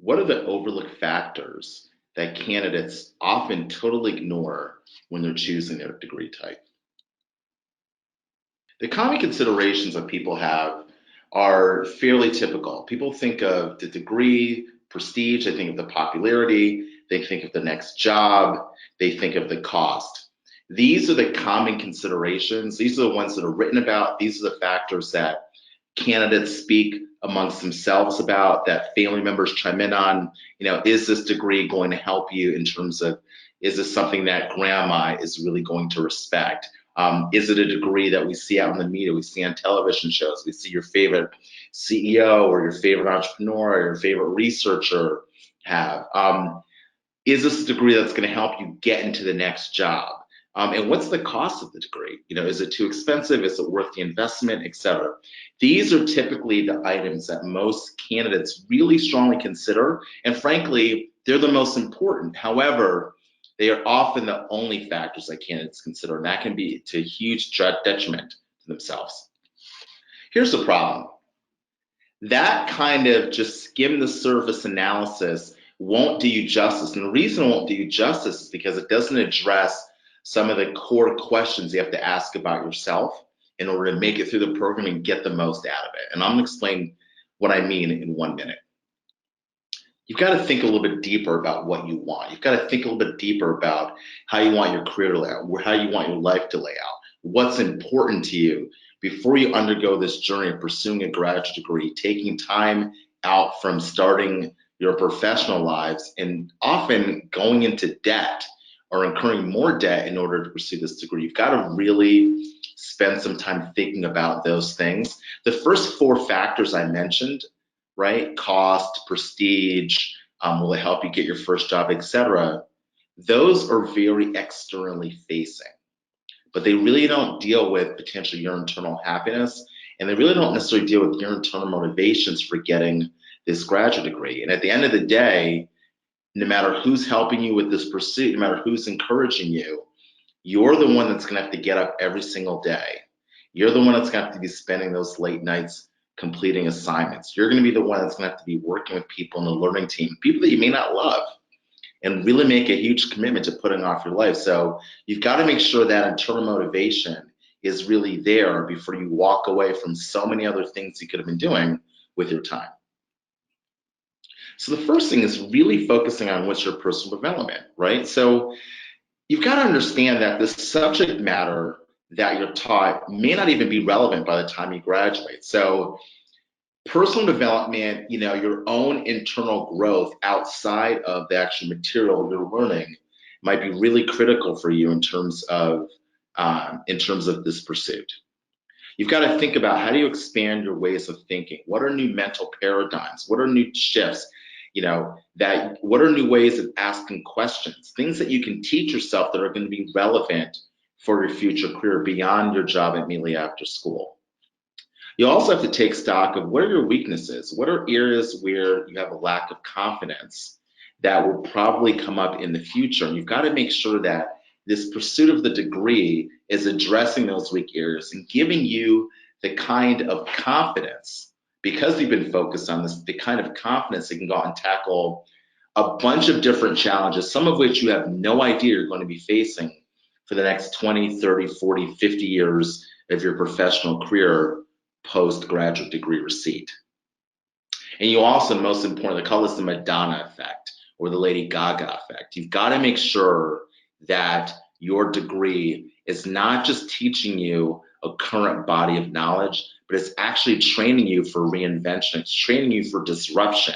What are the overlooked factors that candidates often totally ignore when they're choosing their degree type? The common considerations that people have are fairly typical. People think of the degree, prestige, they think of the popularity, they think of the next job, they think of the cost. These are the common considerations. These are the ones that are written about. These are the factors that candidates speak amongst themselves about, that family members chime in on. Is this degree going to help you in terms of, is this something that grandma is really going to respect? Is it a degree that we see out in the media, we see on television shows, we see your favorite CEO or your favorite entrepreneur or your favorite researcher have? Is this a degree that's going to help you get into the next job? And what's the cost of the degree? Is it too expensive? Is it worth the investment, et cetera? These are typically the items that most candidates really strongly consider. And frankly, they're the most important. However, they are often the only factors that candidates consider, and that can be to huge detriment to themselves. Here's the problem. That kind of just skim the surface analysis won't do you justice. And the reason it won't do you justice is because it doesn't address some of the core questions you have to ask about yourself in order to make it through the program and get the most out of it. And I'm going to explain what I mean in 1 minute. You've got to think a little bit deeper about what you want. You've got to think a little bit deeper about how you want your career to lay out, how you want your life to lay out, what's important to you before you undergo this journey of pursuing a graduate degree, taking time out from starting your professional lives and often going into debt or incurring more debt in order to pursue this degree. You've got to really spend some time thinking about those things. The first four factors I mentioned, right? Cost, prestige, will it help you get your first job, etc. Those are very externally facing, but they really don't deal with potentially your internal happiness, and they really don't necessarily deal with your internal motivations for getting this graduate degree. And at the end of the day, no matter who's helping you with this pursuit, no matter who's encouraging you, you're the one that's going to have to get up every single day. You're the one that's going to have to be spending those late nights completing assignments. You're going to be the one that's going to have to be working with people in the learning team, people that you may not love, and really make a huge commitment to putting off your life. So you've got to make sure that internal motivation is really there before you walk away from so many other things you could have been doing with your time. So the first thing is really focusing on what's your personal development, right? So you've got to understand that the subject matter that you're taught may not even be relevant by the time you graduate. So personal development, your own internal growth outside of the actual material you're learning might be really critical for you in terms of this pursuit. You've got to think about, how do you expand your ways of thinking? What are new mental paradigms? What are new shifts? What are new ways of asking questions? Things that you can teach yourself that are going to be relevant for your future career beyond your job immediately after school. You also have to take stock of, what are your weaknesses? What are areas where you have a lack of confidence that will probably come up in the future? And you've got to make sure that this pursuit of the degree is addressing those weak areas and giving you the kind of confidence, because you've been focused on this, the kind of confidence that you can go out and tackle a bunch of different challenges, some of which you have no idea you're going to be facing for the next 20, 30, 40, 50 years of your professional career postgraduate degree receipt. And you also, most importantly, call this the Madonna effect or the Lady Gaga effect. You've got to make sure that your degree is not just teaching you a current body of knowledge, but it's actually training you for reinvention. It's training you for disruption,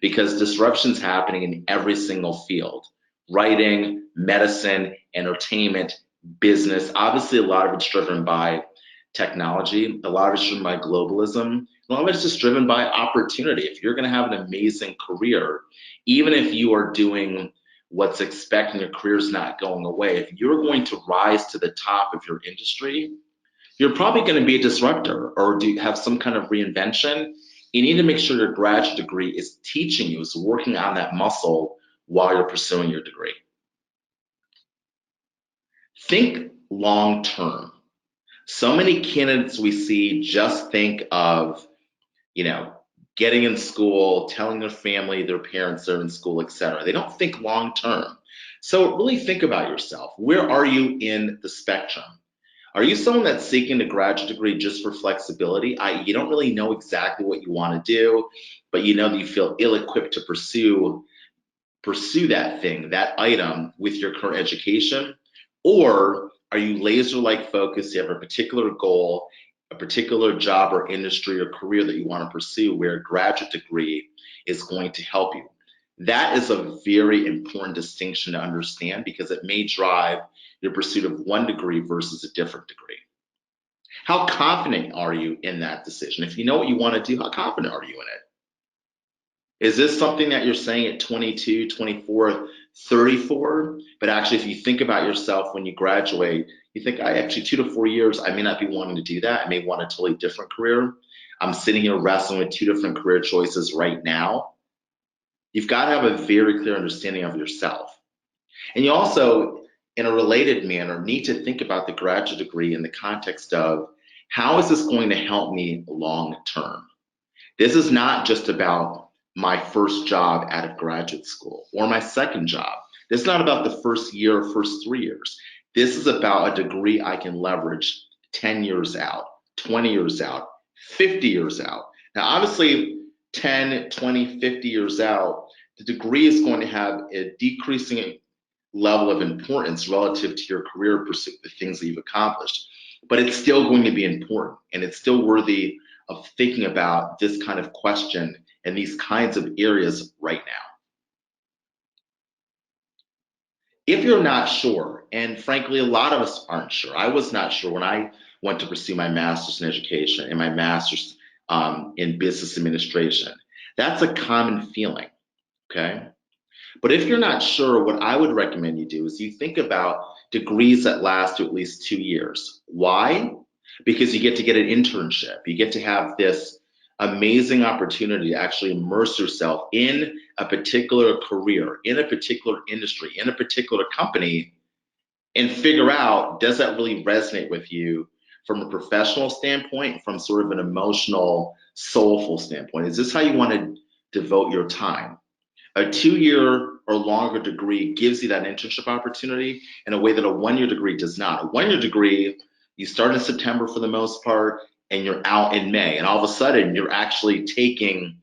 because disruption's happening in every single field: writing, medicine, entertainment, business. Obviously, a lot of it's driven by technology, a lot of it's driven by globalism, a lot of it's just driven by opportunity. If you're going to have an amazing career, even if you are doing what's expected, your career's not going away, if you're going to rise to the top of your industry, you're probably going to be a disruptor or do have some kind of reinvention. You need to make sure your graduate degree is teaching you, is working on that muscle while you're pursuing your degree. Think long term. So many candidates we see just think of, getting in school, telling their family, their parents they're in school, etc. They don't think long term. So really think about yourself. Where are you in the spectrum? Are you someone that's seeking a graduate degree just for flexibility, i.e., you don't really know exactly what you want to do, but you know that you feel ill-equipped to pursue that thing, that item with your current education? Or are you laser like focused? You have a particular goal, a particular job or industry or career that you want to pursue where a graduate degree is going to help you? That is a very important distinction to understand because it may drive your pursuit of one degree versus a different degree. How confident are you in that decision? If you know what you want to do, how confident are you in it? Is this something that you're saying at 22, 24, 34? But actually, if you think about yourself when you graduate, you think, I actually 2 to 4 years, I may not be wanting to do that. I may want a totally different career. I'm sitting here wrestling with two different career choices right now. You've got to have a very clear understanding of yourself. And you also, in a related manner, need to think about the graduate degree in the context of how is this going to help me long term? This is not just about my first job out of graduate school or my second job. This is not about the first year or first 3 years. This is about a degree I can leverage 10 years out, 20 years out, 50 years out. Now, obviously, 10, 20, 50 years out, the degree is going to have a decreasing level of importance relative to your career pursuit, the things that you've accomplished. But it's still going to be important and it's still worthy of thinking about this kind of question and these kinds of areas right now. If you're not sure, and frankly, a lot of us aren't sure. I was not sure when I went to pursue my master's in education and my master's in business administration. That's a common feeling, okay? But if you're not sure, what I would recommend you do is you think about degrees that last to at least 2 years. Why? Because you get an internship. You get to have this amazing opportunity to actually immerse yourself in a particular career, in a particular industry, in a particular company, and figure out, does that really resonate with you from a professional standpoint, from sort of an emotional, soulful standpoint? Is this how you want to devote your time? A 2 year or longer degree gives you that internship opportunity in a way that a 1 year degree does not. A 1 year degree, you start in September for the most part, and you're out in May. And all of a sudden, you're actually taking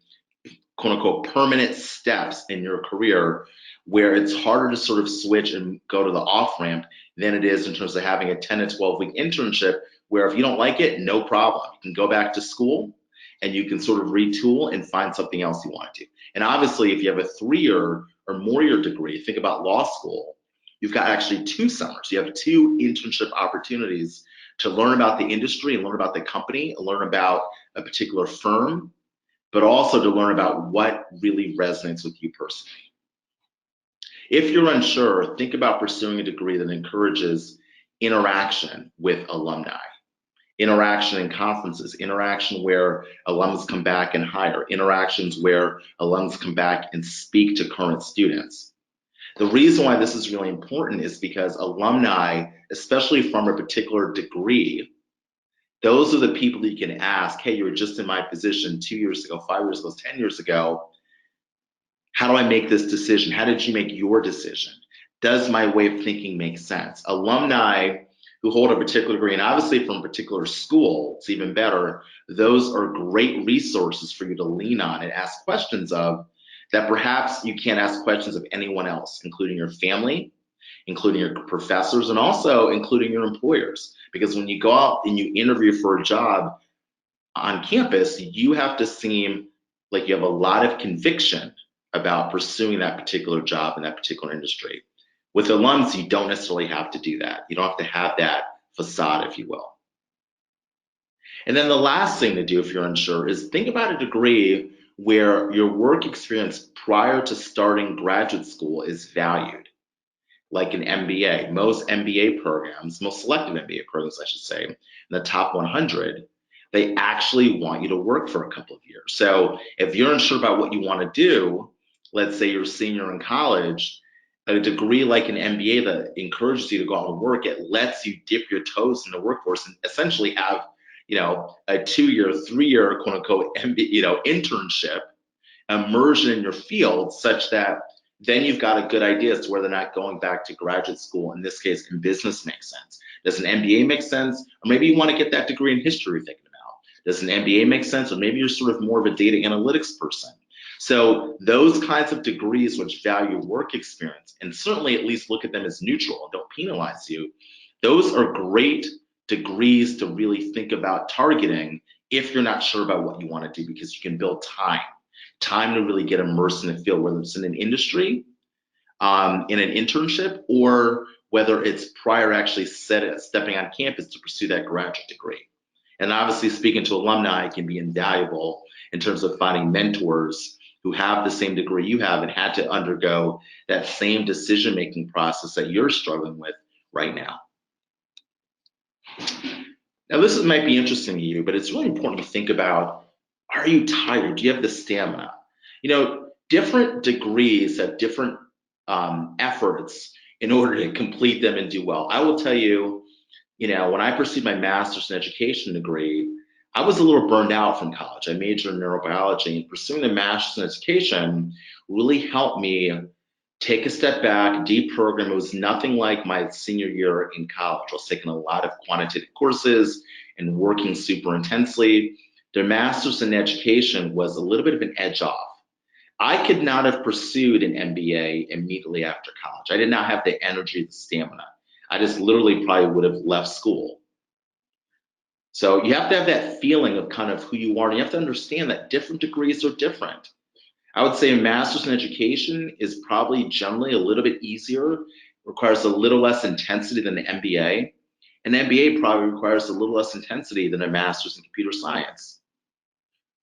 quote unquote permanent steps in your career where it's harder to sort of switch and go to the off ramp than it is in terms of having a 10 to 12 week internship where if you don't like it, no problem. You can go back to school and you can sort of retool and find something else you want to do. And obviously, if you have a 3 year or more year degree, think about law school, you've got actually 2 summers. You have 2 internship opportunities to learn about the industry and learn about the company and learn about a particular firm, but also to learn about what really resonates with you personally. If you're unsure, think about pursuing a degree that encourages interaction with alumni, interaction in conferences, interaction where alums come back and hire, interactions where alums come back and speak to current students. The reason why this is really important is because alumni, especially from a particular degree, those are the people that you can ask, hey, you were just in my position 2 years ago, 5 years ago, 10 years ago. How do I make this decision? How did you make your decision? Does my way of thinking make sense? Alumni who hold a particular degree, and obviously from a particular school, it's even better, those are great resources for you to lean on and ask questions of that perhaps you can't ask questions of anyone else, including your family, including your professors, and also including your employers. Because when you go out and you interview for a job on campus, you have to seem like you have a lot of conviction about pursuing that particular job in that particular industry. With alums, you don't necessarily have to do that. You don't have to have that facade, if you will. And then the last thing to do if you're unsure is think about a degree where your work experience prior to starting graduate school is valued, like an MBA. Most MBA programs, most selective MBA programs, I should say, in the top 100, they actually want you to work for a couple of years. So if you're unsure about what you want to do, let's say you're a senior in college, a degree like an MBA that encourages you to go out and work, it lets you dip your toes in the workforce and essentially have, a 2-year, 3-year quote unquote internship, immersion in your field such that then you've got a good idea as to whether or not going back to graduate school, in this case in business, makes sense. Does an MBA make sense? Or maybe you want to get that degree in history you're thinking about. Does an MBA make sense? Or maybe you're sort of more of a data analytics person. So those kinds of degrees which value work experience, and certainly at least look at them as neutral and don't penalize you, those are great degrees to really think about targeting if you're not sure about what you want to do, because you can build time to really get immersed in the field, whether it's in an industry, in an internship, or whether it's prior actually stepping on campus to pursue that graduate degree. And obviously speaking to alumni can be invaluable in terms of finding mentors who have the same degree you have and had to undergo that same decision-making process that you're struggling with right now. Now, this might be interesting to you, but it's really important to think about, are you tired? Do you have the stamina? Different degrees have different efforts in order to complete them and do well. I will tell you, when I pursued my master's in education degree, I was a little burned out from college. I majored in neurobiology, and pursuing the master's in education really helped me take a step back, deprogram. It was nothing like my senior year in college. I was taking a lot of quantitative courses and working super intensely. The master's in education was a little bit of an edge off. I could not have pursued an MBA immediately after college. I did not have the energy, the stamina. I just literally probably would have left school. So you have to have that feeling of kind of who you are, and you have to understand that different degrees are different. I would say a master's in education is probably generally a little bit easier, requires a little less intensity than the MBA. An MBA probably requires a little less intensity than a master's in computer science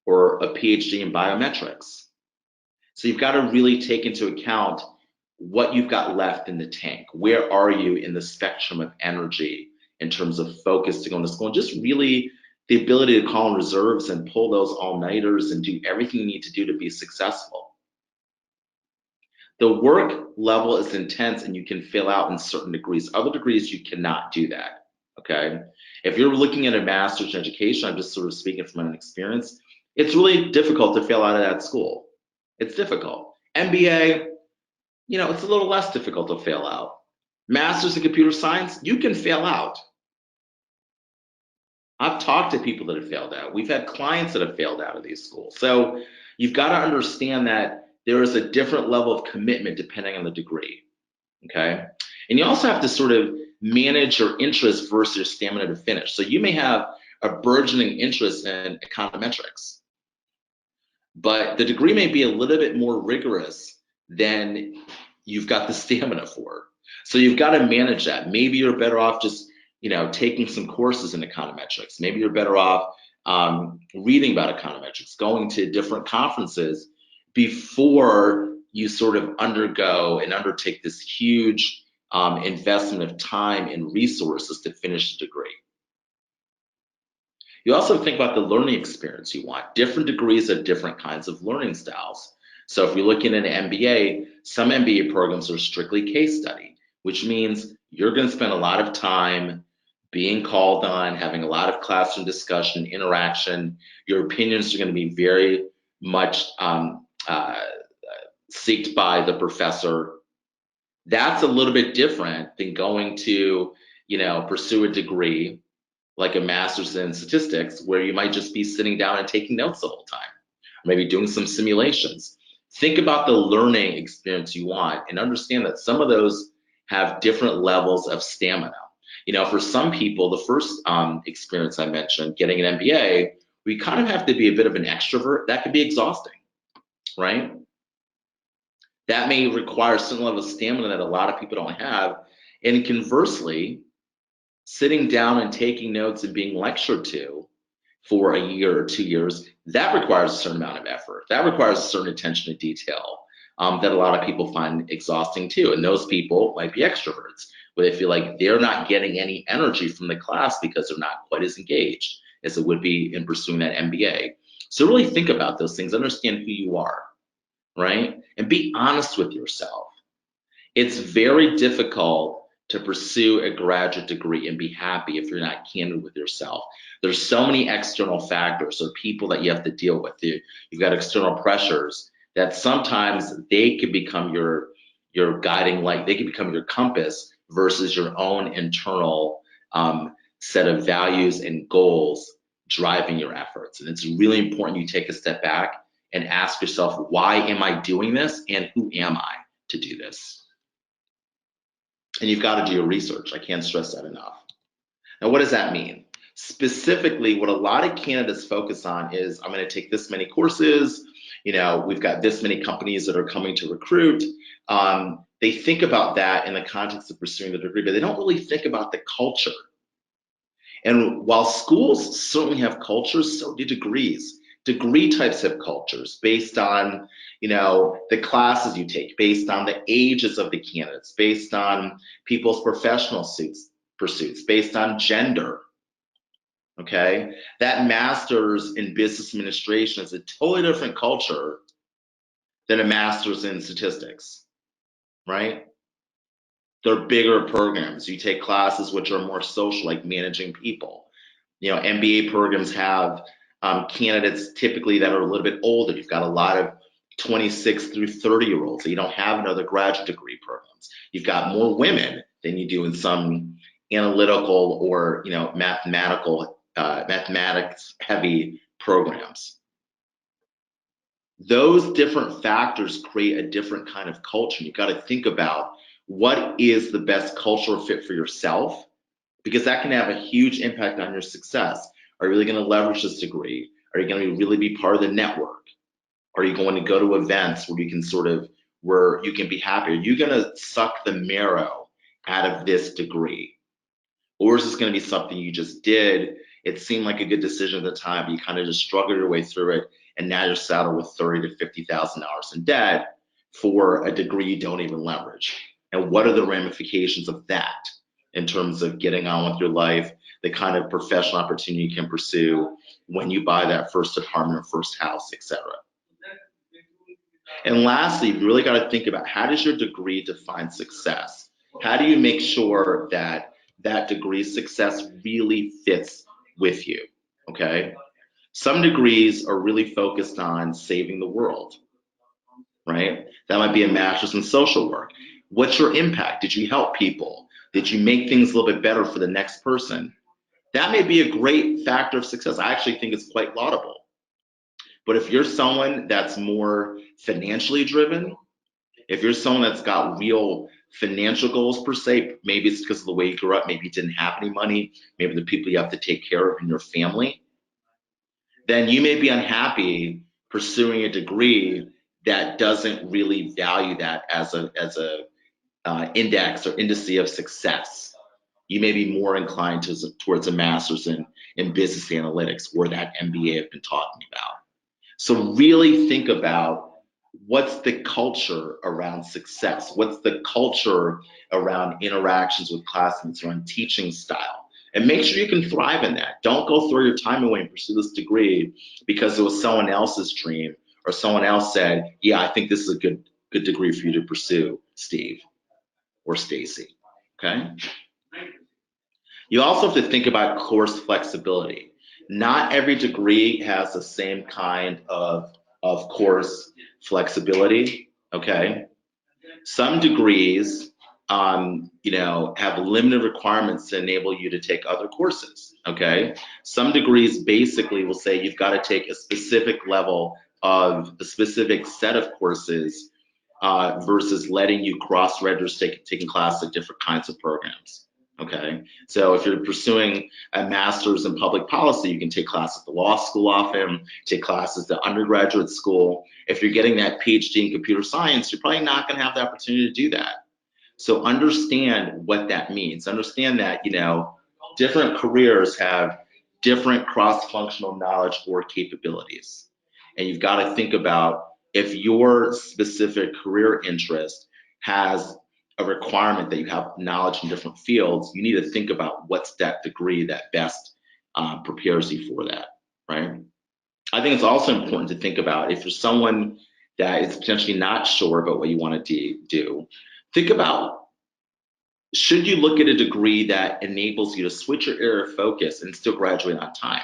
or a PhD in biometrics. So you've got to really take into account what you've got left in the tank. Where are you in the spectrum of energy in terms of focus to go into school? And just really the ability to call in reserves and pull those all-nighters and do everything you need to do to be successful. The work level is intense and you can fail out in certain degrees. Other degrees, you cannot do that, okay? If you're looking at a master's in education, I'm just sort of speaking from an experience, it's really difficult to fail out of that school. It's difficult. MBA, it's a little less difficult to fail out. Master's in computer science, you can fail out. I've talked to people that have failed out. We've had clients that have failed out of these schools. So you've got to understand that there is a different level of commitment depending on the degree, okay? And you also have to sort of manage your interest versus your stamina to finish. So you may have a burgeoning interest in econometrics, but the degree may be a little bit more rigorous than you've got the stamina for. So you've got to manage that. Maybe you're better off just taking some courses in econometrics. Maybe you're better off reading about econometrics, going to different conferences before you sort of undergo and undertake this huge investment of time and resources to finish the degree. You also think about the learning experience you want. Different degrees have different kinds of learning styles. So if you're looking at an MBA, some MBA programs are strictly case study, which means you're going to spend a lot of time being called on, having a lot of classroom discussion, interaction. Your opinions are going to be very much seeked by the professor. That's a little bit different than going to, pursue a degree like a master's in statistics, where you might just be sitting down and taking notes the whole time, or maybe doing some simulations. Think about the learning experience you want and understand that some of those have different levels of stamina. For some people, the first experience I mentioned, getting an MBA, we kind of have to be a bit of an extrovert. That could be exhausting, right? That may require a certain level of stamina that a lot of people don't have. And conversely, sitting down and taking notes and being lectured to for a year or 2 years, that requires a certain amount of effort. That requires a certain attention to detail that a lot of people find exhausting too. And those people might be extroverts, where they feel like they're not getting any energy from the class because they're not quite as engaged as it would be in pursuing that MBA. So really think about those things, understand who you are, right? And be honest with yourself. It's very difficult to pursue a graduate degree and be happy if you're not candid with yourself. There's so many external factors or people that you have to deal with. You've got external pressures that sometimes they could become your guiding light. They can become your compass versus your own internal set of values and goals driving your efforts. And it's really important you take a step back and ask yourself, why am I doing this and who am I to do this? And you've got to do your research. I can't stress that enough. Now, what does that mean? Specifically, what a lot of candidates focus on is, I'm going to take this many courses. We've got this many companies that are coming to recruit. They think about that in the context of pursuing the degree, but they don't really think about the culture. And while schools certainly have cultures, so do degrees. Degree types have cultures based on, the classes you take, based on the ages of the candidates, based on people's professional pursuits, based on gender. Okay, that master's in business administration is a totally different culture than a master's in statistics, right? They're bigger programs. You take classes which are more social, like managing people. MBA programs have candidates typically that are a little bit older. You've got a lot of 26 through 30-year-olds. So you don't have another graduate degree programs. You've got more women than you do in some analytical or mathematics heavy programs. Those different factors create a different kind of culture. You've got to think about what is the best cultural fit for yourself, because that can have a huge impact on your success. Are you really going to leverage this degree? Are you going to really be part of the network? Are you going to go to events where you can be happy? Are you going to suck the marrow out of this degree? Or is this going to be something you just did? It seemed like a good decision at the time, but you kind of just struggled your way through it, and now you're saddled with $30,000 to $50,000 in debt for a degree you don't even leverage. And what are the ramifications of that in terms of getting on with your life, the kind of professional opportunity you can pursue when you buy that first apartment or first house, etc. And lastly, you really got to think about, how does your degree define success? How do you make sure that that degree success really fits with you? Okay. Some degrees are really focused on saving the world, right? That might be a master's in social work. What's your impact? Did you help people? Did you make things a little bit better for the next person? That may be a great factor of success. I actually think it's quite laudable. But if you're someone that's more financially driven, if you're someone that's got real financial goals per se, maybe it's because of the way you grew up, maybe you didn't have any money, maybe the people you have to take care of in your family, then you may be unhappy pursuing a degree that doesn't really value that as a index or indice of success. You may be more inclined towards a master's in business analytics, or that MBA I've been talking about. So really think about, what's the culture around success? What's the culture around interactions with classmates, around teaching style? And make sure you can thrive in that. Don't go throw your time away and pursue this degree because it was someone else's dream, or someone else said, yeah, I think this is a good degree for you to pursue, Steve or Stacy. Okay? You also have to think about course flexibility. Not every degree has the same kind of course flexibility, okay? Some degrees, have limited requirements to enable you to take other courses, okay? Some degrees basically will say you've got to take a specific set of courses versus letting you cross-register taking classes at different kinds of programs. Okay, so if you're pursuing a master's in public policy, you can take classes at the law school often, take classes at undergraduate school. If you're getting that PhD in computer science, you're probably not going to have the opportunity to do that. So understand what that means. Understand that, different careers have different cross-functional knowledge or capabilities. And you've got to think about, if your specific career interest has a requirement that you have knowledge in different fields, you need to think about what's that degree that best prepares you for that, right? I think it's also important to think about, if you're someone that is potentially not sure about what you want to do, think about should you look at a degree that enables you to switch your area of focus and still graduate on time?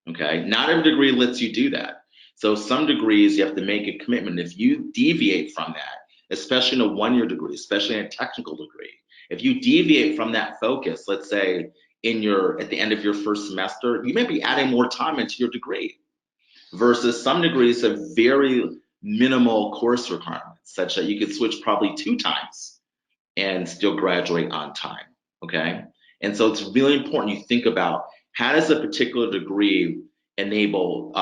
Okay, not every degree lets you do that. So some degrees you have to make a commitment. If you deviate from that, especially in a one-year degree, especially in a technical degree, if you deviate from that focus, let's say in your at the end of your first semester, you may be adding more time into your degree versus some degrees have very minimal course requirements, such that you could switch probably 2 times and still graduate on time. Okay. And so it's really important you think about how does a particular degree enable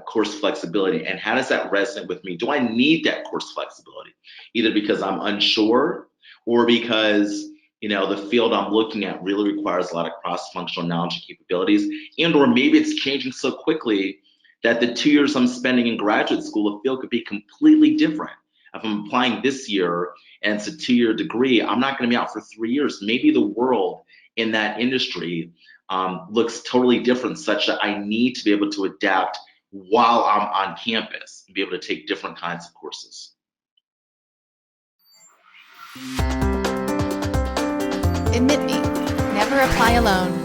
course flexibility, and how does that resonate with me? Do I need that course flexibility? Either because I'm unsure or because the field I'm looking at really requires a lot of cross-functional knowledge and capabilities, and or maybe it's changing so quickly that the 2 years I'm spending in graduate school, the field could be completely different. If I'm applying this year and it's a 2-year degree, I'm not going to be out for 3 years. Maybe the world in that industry looks totally different, such that I need to be able to adapt while I'm on campus and be able to take different kinds of courses. Admit me, never apply alone.